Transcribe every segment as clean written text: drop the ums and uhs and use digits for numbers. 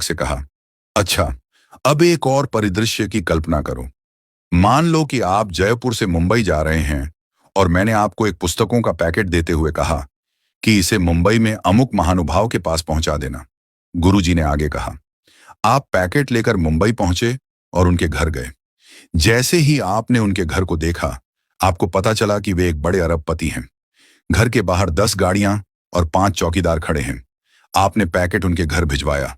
से कहा, अच्छा, अब एक और परिदृश्य की कल्पना करो। मान लो कि आप जयपुर से मुंबई जा रहे हैं और मैंने आपको एक पुस्तकों का पैकेट देते हुए कहा कि इसे मुंबई में अमुक महानुभाव के पास पहुंचा देना। गुरुजी ने आगे कहा, आप पैकेट लेकर मुंबई पहुंचे और उनके घर गए। जैसे ही आपने उनके घर को देखा, आपको पता चला कि वे एक बड़े अरबपति हैं। घर के बाहर 10 गाड़ियां और 5 चौकीदार खड़े हैं। आपने पैकेट उनके घर भिजवाया।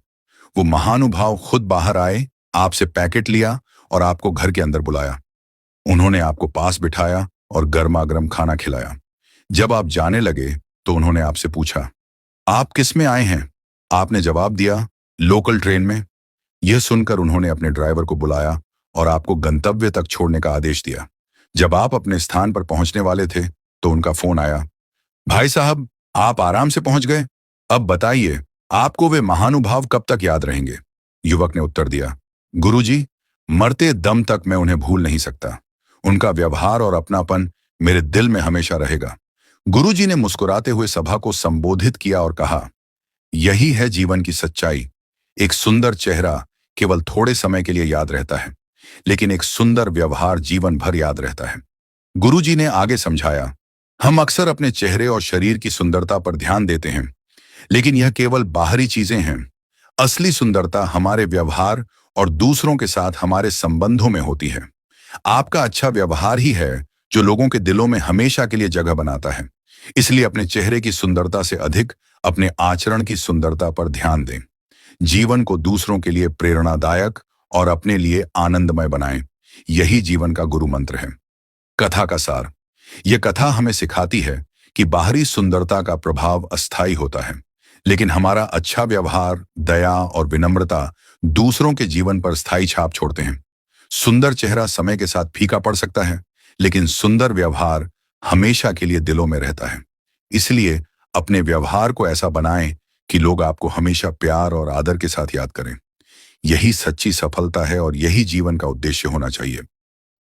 वो महानुभाव खुद बाहर आए, आपसे पैकेट लिया और आपको घर के अंदर बुलाया। उन्होंने आपको पास बिठाया और गर्मा गर्म खाना खिलाया। जब आप जाने लगे तो उन्होंने आपसे पूछा, आप किस में आए हैं? आपने जवाब दिया, लोकल ट्रेन में। यह सुनकर उन्होंने अपने ड्राइवर को बुलाया और आपको गंतव्य तक छोड़ने का आदेश दिया। जब आप अपने स्थान पर पहुंचने वाले थे तो उनका फोन आया, भाई साहब, आप आराम से पहुंच गए। अब बताइए, आपको वे महानुभाव कब तक याद रहेंगे? युवक ने उत्तर दिया, गुरुजी, मरते दम तक मैं उन्हें भूल नहीं सकता। उनका व्यवहार और अपनापन मेरे दिल में हमेशा रहेगा। गुरुजी ने मुस्कुराते हुए सभा को संबोधित किया और कहा, यही है जीवन की सच्चाई। एक सुंदर चेहरा केवल थोड़े समय के लिए याद रहता है, लेकिन एक सुंदर व्यवहार जीवन भर याद रहता है। गुरुजी ने आगे समझाया, हम अक्सर अपने चेहरे और शरीर की सुंदरता पर ध्यान देते हैं, लेकिन यह केवल बाहरी चीजें हैं। असली सुंदरता हमारे व्यवहार और दूसरों के साथ हमारे संबंधों में होती है। आपका अच्छा व्यवहार ही है जो लोगों के दिलों में हमेशा के लिए जगह बनाता है। इसलिए अपने चेहरे की सुंदरता से अधिक अपने आचरण की सुंदरता पर ध्यान दें। जीवन को दूसरों के लिए प्रेरणादायक और अपने लिए आनंदमय बनाएं। यही जीवन का गुरु मंत्र है। कथा का सार। यह कथा हमें सिखाती है कि बाहरी सुंदरता का प्रभाव अस्थायी होता है, लेकिन हमारा अच्छा व्यवहार, दया और विनम्रता दूसरों के जीवन पर स्थायी छाप छोड़ते हैं। सुंदर चेहरा समय के साथ फीका पड़ सकता है, लेकिन सुंदर व्यवहार हमेशा के लिए दिलों में रहता है। इसलिए अपने व्यवहार को ऐसा बनाएं कि लोग आपको हमेशा प्यार और आदर के साथ याद करें। यही सच्ची सफलता है और यही जीवन का उद्देश्य होना चाहिए।